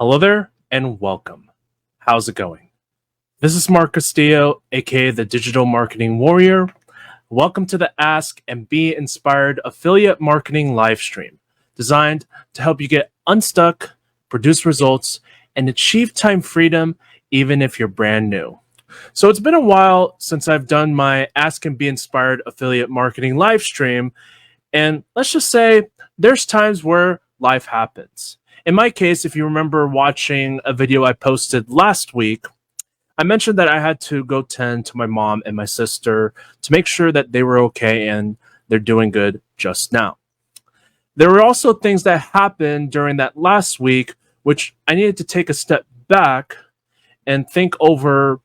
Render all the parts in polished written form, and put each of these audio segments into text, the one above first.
Hello there and welcome. How's it going? This is Mark Castillo, aka the Digital Marketing Warrior. Welcome to the Ask and Be Inspired affiliate marketing live stream, designed to help you get unstuck, produce results, and achieve time freedom even if you're brand new. So it's been a while since I've done my Ask and Be Inspired affiliate marketing live stream, and let's just say there's times where life happens. In my case, if you remember watching a video I posted last week, I mentioned that I had to go tend to my mom and my sister to make sure that they were okay and they're doing good just now. There were also things that happened during that last week, which I needed to take a step back and think over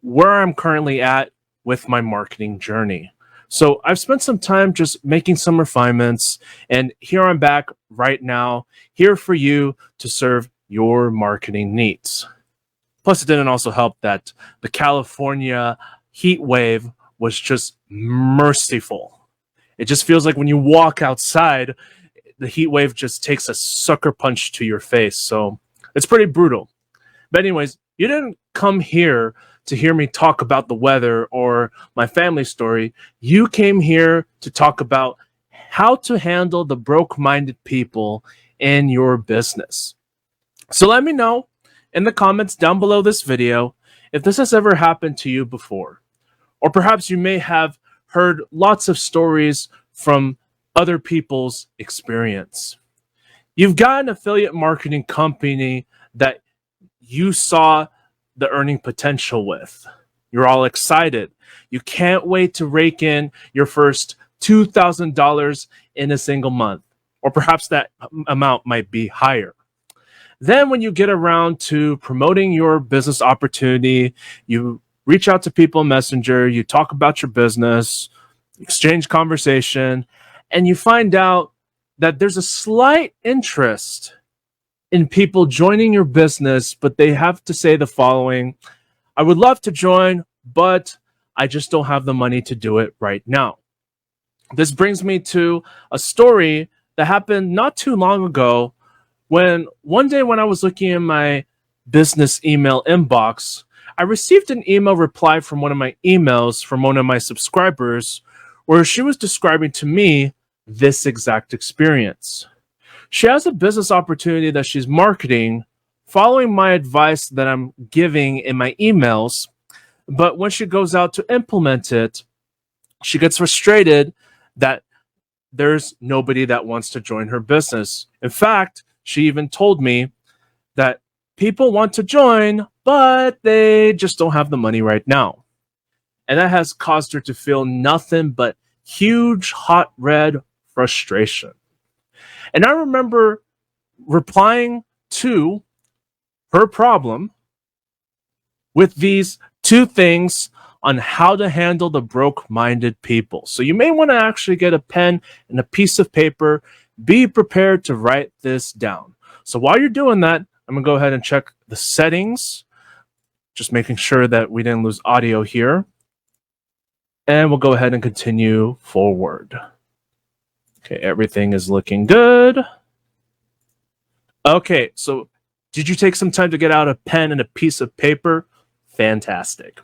where I'm currently at with my marketing journey. So I've spent some time just making some refinements, and here I'm back right now, here for you to serve your marketing needs. Plus, it didn't also help that the California heat wave was just merciful. It just feels like when you walk outside, the heat wave just takes a sucker punch to your face. So it's pretty brutal. But anyways, you didn't come here to hear me talk about the weather or my family story. You came here to talk about how to handle the broke-minded people in your business. So let me know in the comments down below this video if this has ever happened to you before. Or perhaps you may have heard lots of stories from other people's experience. You've got an affiliate marketing company that you saw the earning potential with. You're all excited. You can't wait to rake in your first $2,000 in a single month, or perhaps that amount might be higher. Then when you get around to promoting your business opportunity, you reach out to people in Messenger, you talk about your business, exchange conversation, and you find out that there's a slight interest in people joining your business, but they have to say the following: I would love to join, but I just don't have the money to do it right now. This brings me to a story that happened not too long ago when one day when I was looking in my business email inbox, I received an email reply from one of my emails from one of my subscribers where she was describing to me this exact experience. She has a business opportunity that she's marketing, following my advice that I'm giving in my emails, but when she goes out to implement it, she gets frustrated that there's nobody that wants to join her business. In fact, she even told me that people want to join, but they just don't have the money right now. And that has caused her to feel nothing but huge, hot, red frustration. And I remember replying to her problem with these two things on how to handle the broke-minded people. So you may want to actually get a pen and a piece of paper. Be prepared to write this down. So while you're doing that, I'm going to go ahead and check the settings, just making sure that we didn't lose audio here. And we'll go ahead and continue forward. Okay, everything is looking good. Okay, so did you take some time to get out a pen and a piece of paper? Fantastic.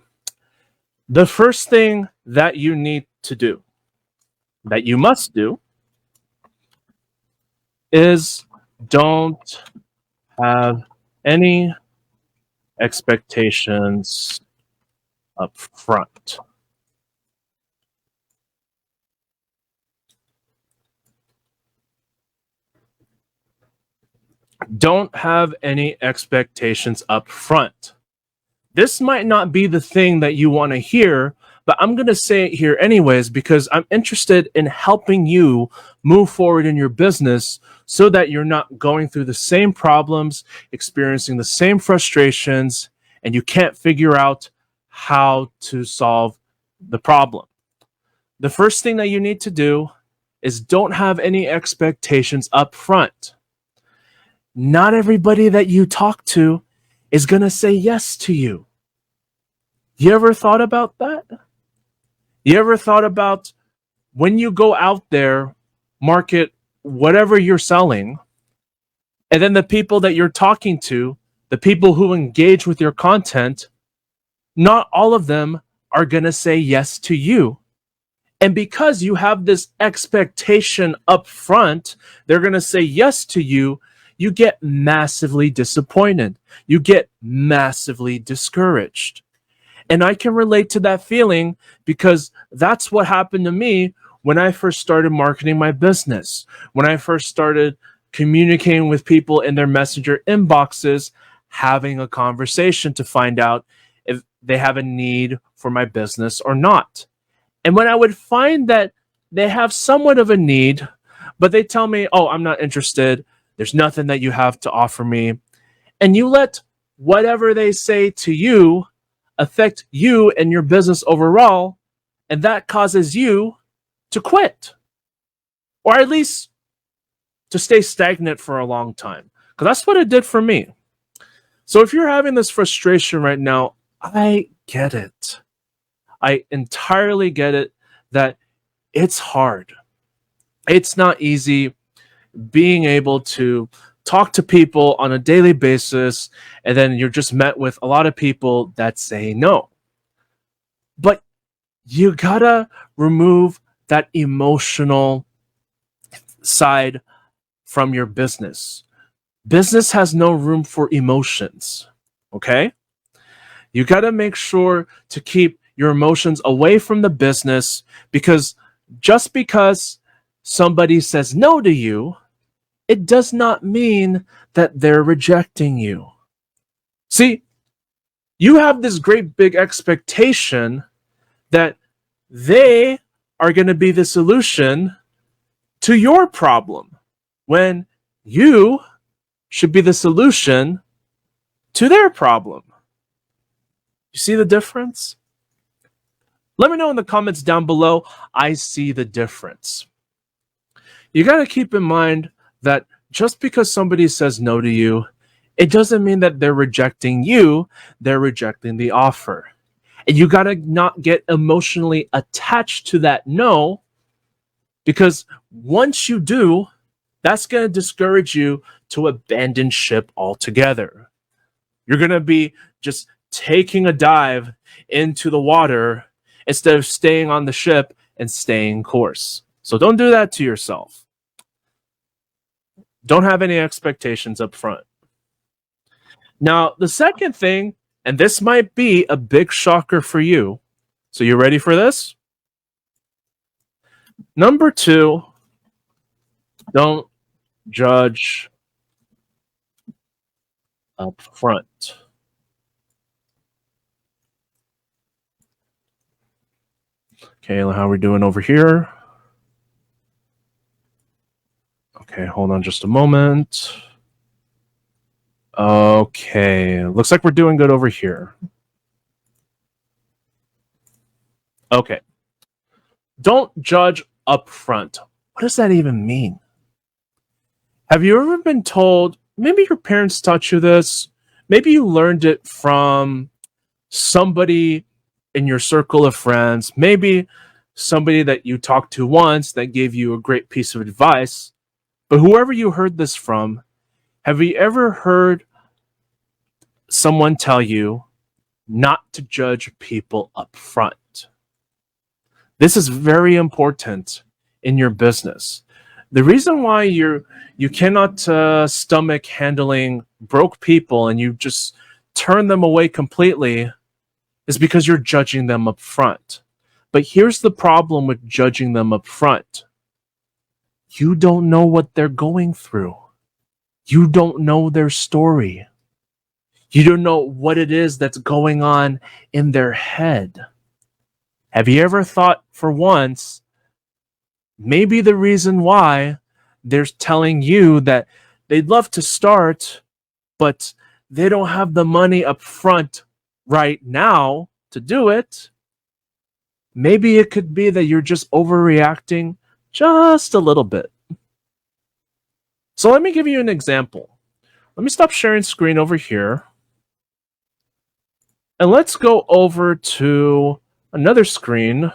The first thing that you need to do, that you must do, is don't have any expectations up front. Don't have any expectations up front. This might not be the thing that you want to hear, but I'm going to say it here anyways because I'm interested in helping you move forward in your business so that you're not going through the same problems, experiencing the same frustrations, and you can't figure out how to solve the problem. The first thing that you need to do is don't have any expectations up front. Not everybody that you talk to is going to say yes to you. You ever thought about that? You ever thought about when you go out there, market whatever you're selling, And then the people that you're talking to, the people who engage with your content, not all of them are going to say yes to you. And because you have this expectation up front, they're going to say yes to you, you get massively disappointed. You get massively discouraged. And I can relate to that feeling because that's what happened to me when I first started marketing my business. When I first started communicating with people in their messenger inboxes, having a conversation to find out if they have a need for my business or not. And when I would find that they have somewhat of a need, but they tell me, oh, I'm not interested. There's nothing that you have to offer me. And you let whatever they say to you affect you and your business overall. And that causes you to quit, or at least to stay stagnant for a long time. Because that's what it did for me. So if you're having this frustration right now, I get it. I entirely get it that it's hard. It's not easy being able to talk to people on a daily basis, and then you're just met with a lot of people that say no. But you gotta remove that emotional side from your business. Business has no room for emotions, okay? You gotta make sure to keep your emotions away from the business, because just because somebody says no to you, it does not mean that they're rejecting you. See, you have this great big expectation that they are going to be the solution to your problem, when you should be the solution to their problem. You see the difference? Let me know in the comments down below. I see the difference. You got to keep in mind that just because somebody says no to you, it doesn't mean that they're rejecting you, they're rejecting the offer. And you got to not get emotionally attached to that no, because once you do, that's going to discourage you to abandon ship altogether. You're going to be just taking a dive into the water instead of staying on the ship and staying course. So don't do that to yourself. Don't have any expectations up front. Now, the second thing, and this might be a big shocker for you. So you ready for this? Number 2, don't judge up front. Okay, how are we doing over here? Okay, hold on just a moment. Okay, looks like we're doing good over here. Okay. Don't judge up front. What does that even mean? Have you ever been told, maybe your parents taught you this, maybe you learned it from somebody in your circle of friends, maybe somebody that you talked to once that gave you a great piece of advice, but whoever you heard this from, have you ever heard someone tell you not to judge people up front? This is very important in your business. The reason why you cannot stomach handling broke people and you just turn them away completely is because you're judging them up front. But here's the problem with judging them up front. You don't know what they're going through. You don't know their story. You don't know what it is that's going on in their head. Have you ever thought for once, maybe the reason why they're telling you that they'd love to start, but they don't have the money up front right now to do it? Maybe it could be that you're just overreacting just a little bit. So let me give you an example. Let me stop sharing screen over here. And let's go over to another screen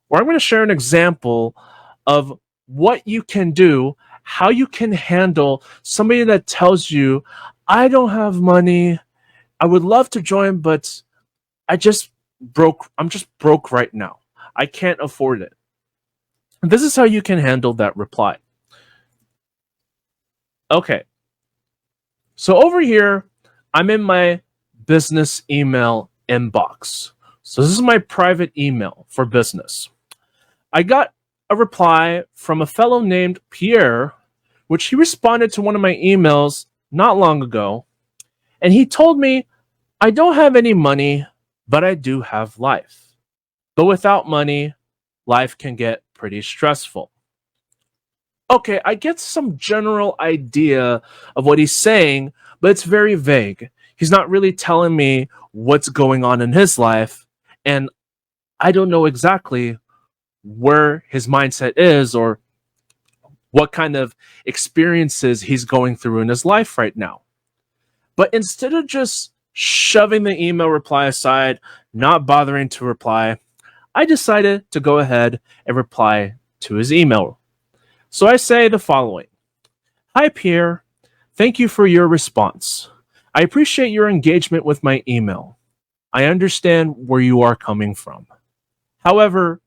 where I'm going to share an example of what you can do how you can handle somebody that tells you, I don't have money. I would love to join, but I just I'm just broke right now. I can't afford it. This is how you can handle that reply. Okay. So over here, I'm in my business email inbox. So this is my private email for business. I got a reply from a fellow named Pierre, which he responded to one of my emails not long ago. And he told me, I don't have any money, but I do have life. But without money, life can get pretty stressful. Okay, I get some general idea of what he's saying, but it's very vague. He's not really telling me what's going on in his life, and I don't know exactly where his mindset is or what kind of experiences he's going through in his life right now. But instead of just shoving the email reply aside, not bothering to reply, I decided to go ahead and reply to his email. So I say the following. Hi, Pierre. Thank you for your response. I appreciate your engagement with my email. I understand where you are coming from. However,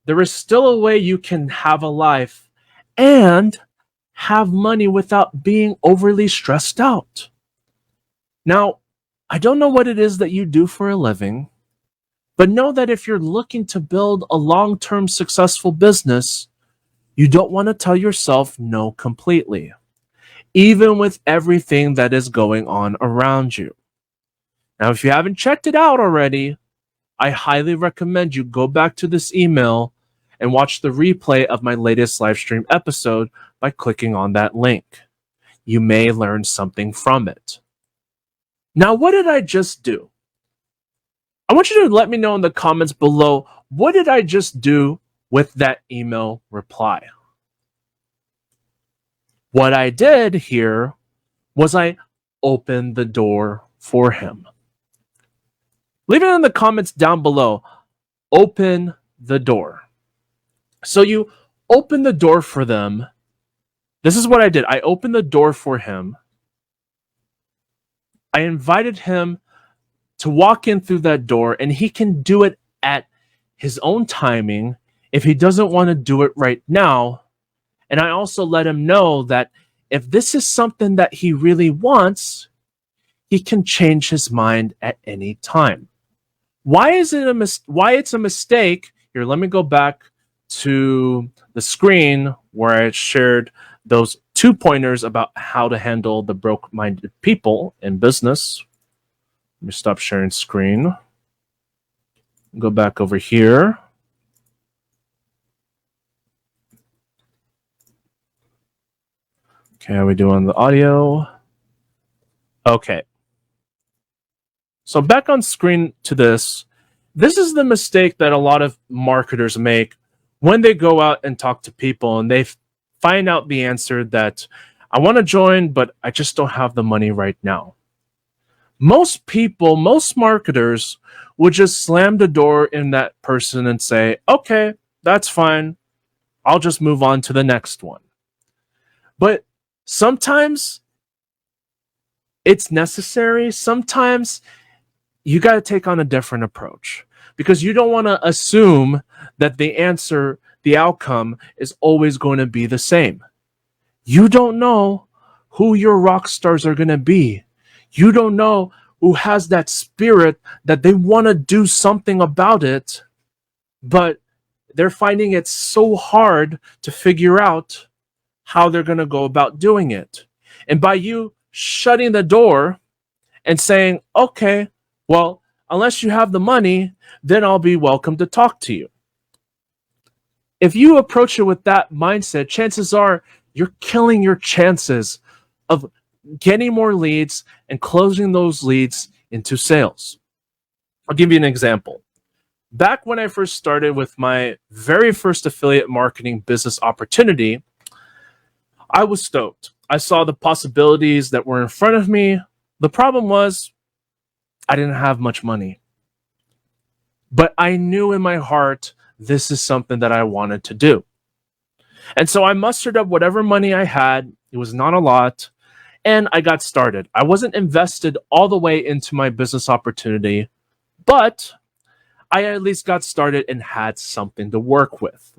there is still a way you can have a life and have money without being overly stressed out. Now, I don't know what it is that you do for a living, but know that if you're looking to build a long-term successful business, you don't want to tell yourself no completely, even with everything that is going on around you. Now, if you haven't checked it out already, I highly recommend you go back to this email and watch the replay of my latest live stream episode by clicking on that link. You may learn something from it. Now, what did I just do? I want you to let me know in the comments below, what did I just do with that email reply? What I did here was I opened the door for him. Leave it in the comments down below. Open the door. So you open the door for them. This is what I did. I opened the door for him. I invited him to walk in through that door, and he can do it at his own timing if he doesn't want to do it right now. And I also let him know that if this is something that he really wants, he can change his mind at any time. Why is it why it's a mistake? Here, let me go back to the screen where I shared those 2 pointers about how to handle the broke-minded people in business. Let me stop sharing screen. Go back over here. Okay, how are we doing on the audio? Okay. So back on screen to this. This is the mistake that a lot of marketers make when they go out and talk to people and they find out the answer that I want to join, but I just don't have the money right now. Most people, most marketers would just slam the door in that person and say, okay, that's fine. I'll just move on to the next one. But sometimes it's necessary. Sometimes you got to take on a different approach because you don't want to assume that the answer, the outcome is always going to be the same. You don't know who your rock stars are going to be. You don't know who has that spirit that they want to do something about it, but they're finding it so hard to figure out how they're going to go about doing it. And by you shutting the door and saying, okay, well, unless you have the money, then I'll be welcome to talk to you. If you approach it with that mindset, chances are you're killing your chances of getting more leads and closing those leads into sales. I'll give you an example. Back when I first started with my very first affiliate marketing business opportunity, I was stoked. I saw the possibilities that were in front of me. The problem was I didn't have much money. But I knew in my heart this is something that I wanted to do. And so I mustered up whatever money I had. It was not a lot. And I got started. I wasn't invested all the way into my business opportunity, but I at least got started and had something to work with.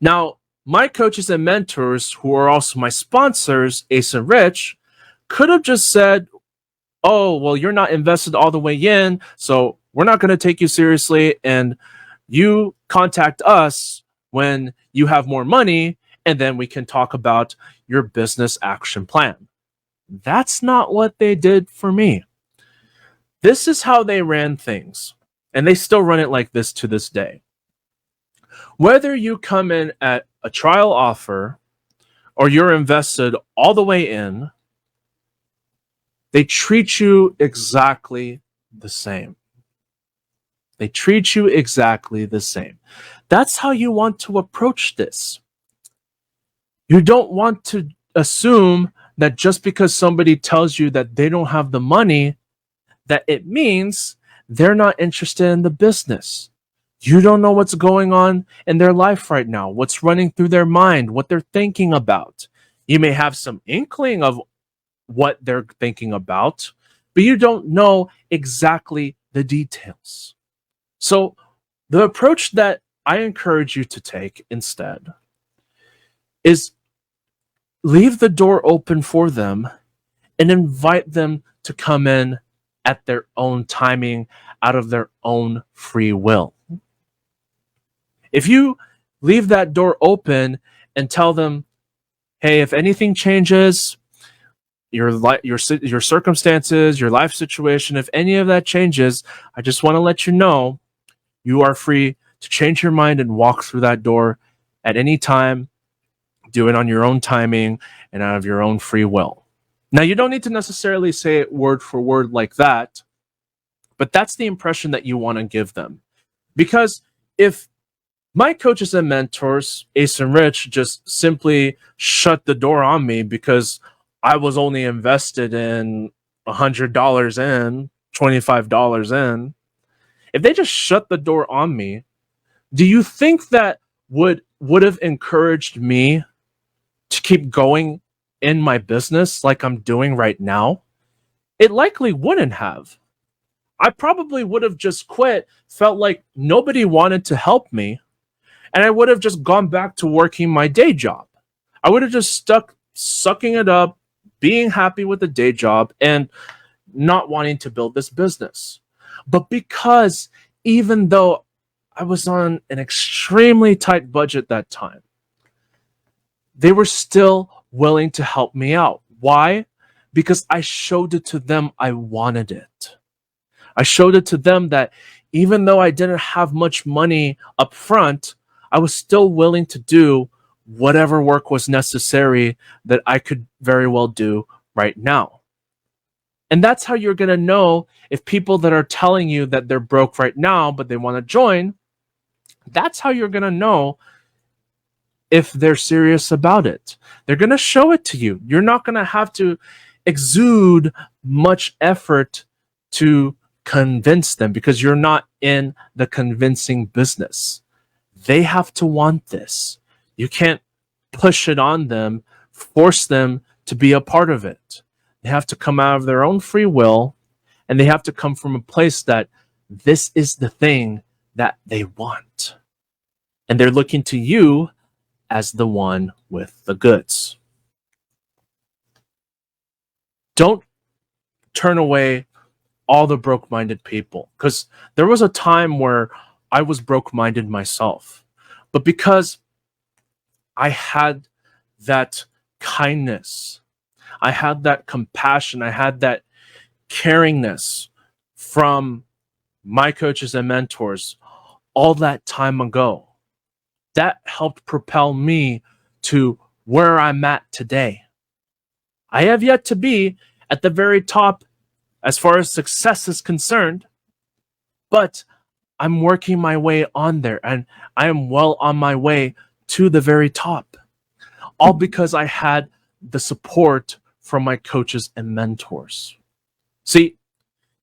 Now, my coaches and mentors, who are also my sponsors, Ace and Rich, could have just said, oh, well, you're not invested all the way in, so we're not going to take you seriously, and you contact us when you have more money, and then we can talk about your business action plan. That's not what they did for me. This is how they ran things, and they still run it like this to this day. Whether you come in at a trial offer or you're invested all the way in, they treat you exactly the same. They treat you exactly the same. That's how you want to approach this. You don't want to assume that just because somebody tells you that they don't have the money, that it means they're not interested in the business. You don't know what's going on in their life right now, what's running through their mind, what they're thinking about. You may have some inkling of what they're thinking about, but you don't know exactly the details. So the approach that I encourage you to take instead is leave the door open for them and invite them to come in at their own timing, out of their own free will. If you leave that door open and tell them, hey, if anything changes, your circumstances, your life situation, if any of that changes, I just want to let you know you are free to change your mind and walk through that door at any time. Do it on your own timing and out of your own free will. Now, you don't need to necessarily say it word for word like that, but that's the impression that you want to give them. Because if my coaches and mentors, Ace and Rich, just simply shut the door on me because I was only invested in $100 in, $25 in, if they just shut the door on me, do you think that would have encouraged me to keep going in my business like I'm doing right now? It likely wouldn't have. I probably would have just quit, felt like nobody wanted to help me, and I would have just gone back to working my day job. I would have just stuck sucking it up, being happy with the day job, and not wanting to build this business. But because even though I was on an extremely tight budget that time, they were still willing to help me out. Why? Because I showed it to them I wanted it. I showed it to them that even though I didn't have much money up front, I was still willing to do whatever work was necessary that I could very well do right now. And that's how you're going to know if people that are telling you that they're broke right now, but they want to join, that's how you're going to know if they're serious about it. They're going to show it to you. You're not going to have to exude much effort to convince them because you're not in the convincing business. They have to want this. You can't push it on them, force them to be a part of it. They have to come out of their own free will, and they have to come from a place that this is the thing that they want. And they're looking to you as the one with the goods. Don't turn away all the broke-minded people, because there was a time where I was broke-minded myself. But because I had that kindness, I had that compassion, I had that caringness from my coaches and mentors all that time ago, that helped propel me to where I'm at today. I have yet to be at the very top as far as success is concerned, but I'm working my way on there, and I am well on my way to the very top, all because I had the support from my coaches and mentors. See,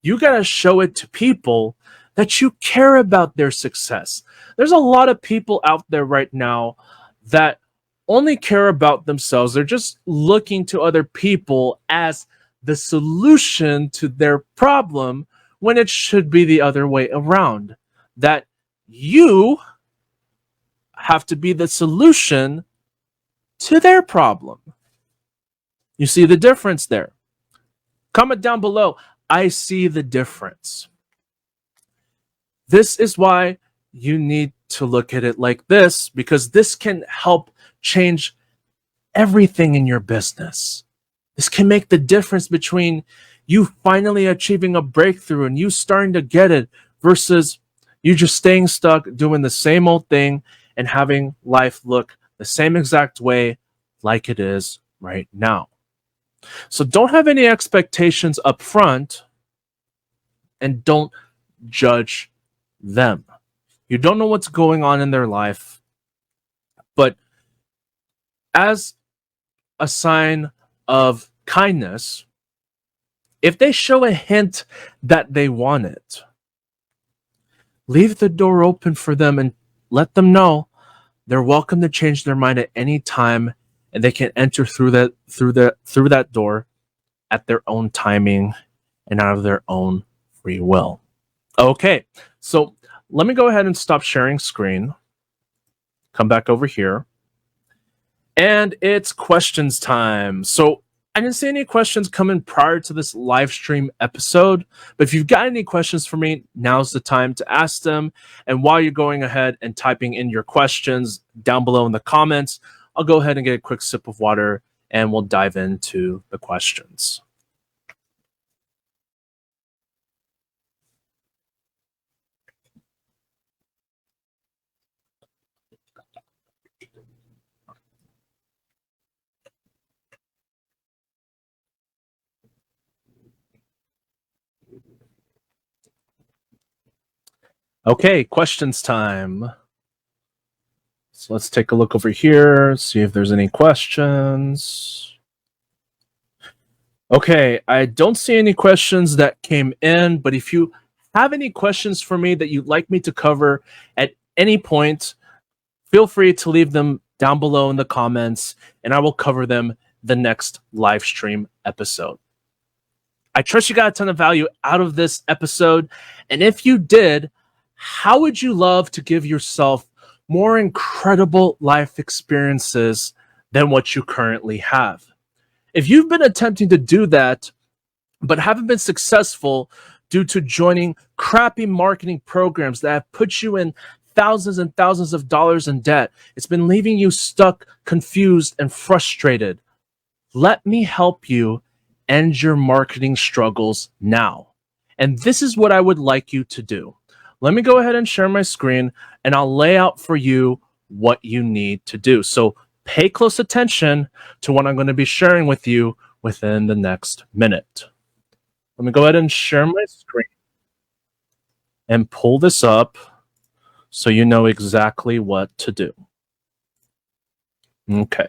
you got to show it to people that you care about their success. There's a lot of people out there right now that only care about themselves. They're just looking to other people as the solution to their problem when it should be the other way around. That you have to be the solution to their problem. You see the difference there? Comment down below. I see the difference. This is why you need to look at it like this, because this can help change everything in your business. This can make the difference between you finally achieving a breakthrough and you starting to get it versus you just staying stuck doing the same old thing and having life look the same exact way like it is right now. So don't have any expectations up front and don't judge them. You don't know what's going on in their life, but as a sign of kindness, if they show a hint that they want it, leave the door open for them and let them know they're welcome to change their mind at any time, and they can enter through that door at their own timing and out of their own free will. Okay, so let me go ahead and stop sharing screen. Come back over here. And it's questions time. So I didn't see any questions coming prior to this live stream episode, but if you've got any questions for me, now's the time to ask them. And while you're going ahead and typing in your questions down below in the comments, I'll go ahead and get a quick sip of water and we'll dive into the questions. Okay, questions time. So let's take a look over here, see if there's any questions. Okay, I don't see any questions that came in, but if you have any questions for me that you'd like me to cover at any point, feel free to leave them down below in the comments, and I will cover them the next live stream episode. I trust you got a ton of value out of this episode, and if you did, how would you love to give yourself more incredible life experiences than what you currently have? If you've been attempting to do that, but haven't been successful due to joining crappy marketing programs that have put you in thousands and thousands of dollars in debt, it's been leaving you stuck, confused, and frustrated, let me help you end your marketing struggles now. And this is what I would like you to do. Let me go ahead and share my screen, and I'll lay out for you what you need to do. So pay close attention to what I'm going to be sharing with you within the next minute. Let me go ahead and share my screen and pull this up so you know exactly what to do. Okay.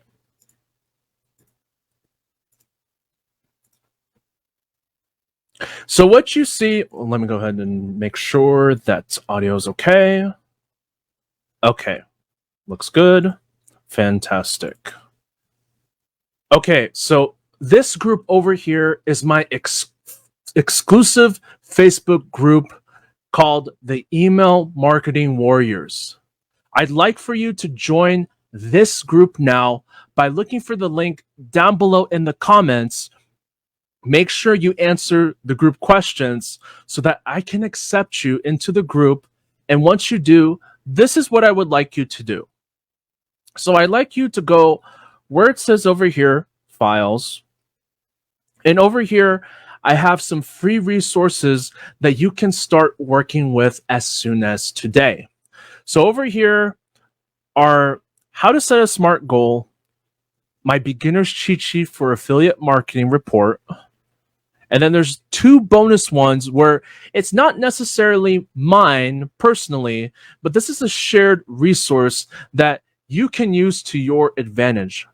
So what you see, well, let me go ahead and make sure that audio is okay. Okay, looks good. Fantastic. Okay, so this group over here is my exclusive Facebook group called the Email Marketing Warriors. I'd like for you to join this group now by looking for the link down below in the comments. Make sure you answer the group questions so that I can accept you into the group. And once you do, this is what I would like you to do. So I'd like you to go where it says over here, files. And over here, I have some free resources that you can start working with as soon as today. So over here are how to set a SMART goal, my beginner's cheat sheet for affiliate marketing report. And then there's two bonus ones where it's not necessarily mine personally, but this is a shared resource that you can use to your advantage.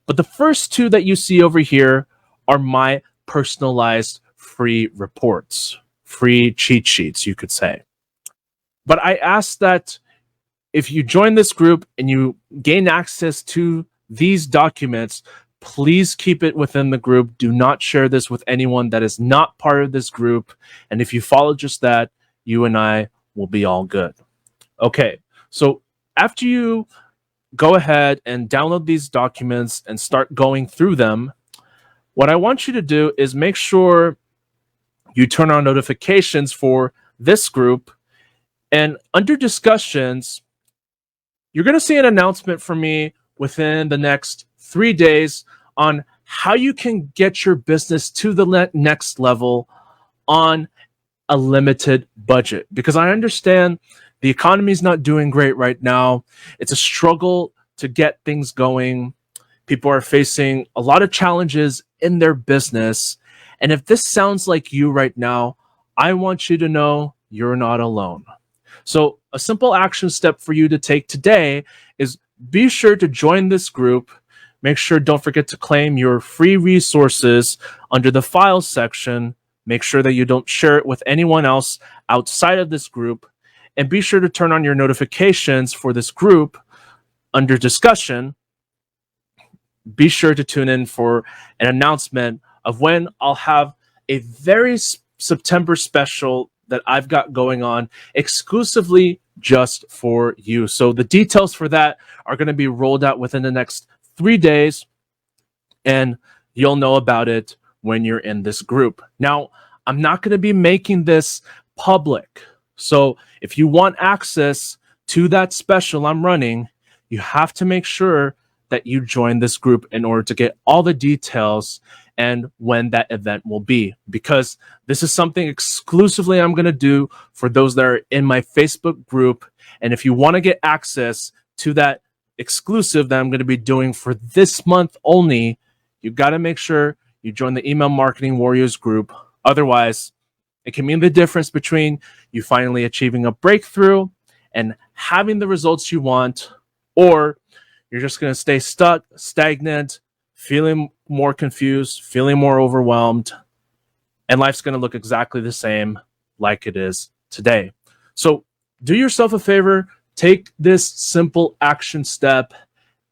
But the first two that you see over here are my personalized free reports, free cheat sheets, you could say. But I ask that if you join this group and you gain access to these documents, please keep it within the group. Do not share this with anyone that is not part of this group. And if you follow just that, you and I will be all good. Okay, so after you go ahead and download these documents and start going through them, what I want you to do is make sure you turn on notifications for this group. And under discussions, you're going to see an announcement from me within the next 3 days on how you can get your business to the next level on a limited budget. Because I understand the economy is not doing great right now. It's a struggle to get things going. People are facing a lot of challenges in their business. And if this sounds like you right now, I want you to know you're not alone. So a simple action step for you to take today is be sure to join this group. Make sure, don't forget to claim your free resources under the files section. Make sure that you don't share it with anyone else outside of this group. And be sure to turn on your notifications for this group under discussion. Be sure to tune in for an announcement of when I'll have a very September special that I've got going on exclusively just for you. So the details for that are going to be rolled out within the next 3 days, and you'll know about it when you're in this group. Now, I'm not going to be making this public. So if you want access to that special I'm running, you have to make sure that you join this group in order to get all the details and when that event will be, because this is something exclusively I'm going to do for those that are in my Facebook group. And if you want to get access to that exclusive that I'm going to be doing for this month only, you got to make sure you join the Email Marketing Warriors group. Otherwise, it can mean the difference between you finally achieving a breakthrough and having the results you want, or you're just going to stay stuck, stagnant, feeling more confused, feeling more overwhelmed, and life's going to look exactly the same like it is today. So do yourself a favor, take this simple action step,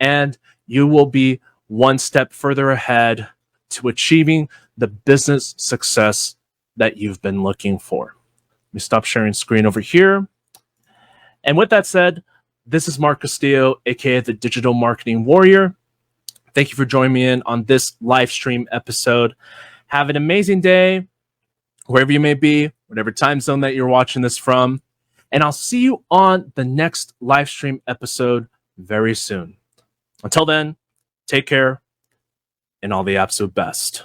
and you will be one step further ahead to achieving the business success that you've been looking for. Let me stop sharing screen over here. And with that said, this is Mark Castillo, aka the Digital Marketing Warrior. Thank you for joining me in on this live stream episode. Have an amazing day, wherever you may be, whatever time zone that you're watching this from. And I'll see you on the next live stream episode very soon. Until then, take care and all the absolute best.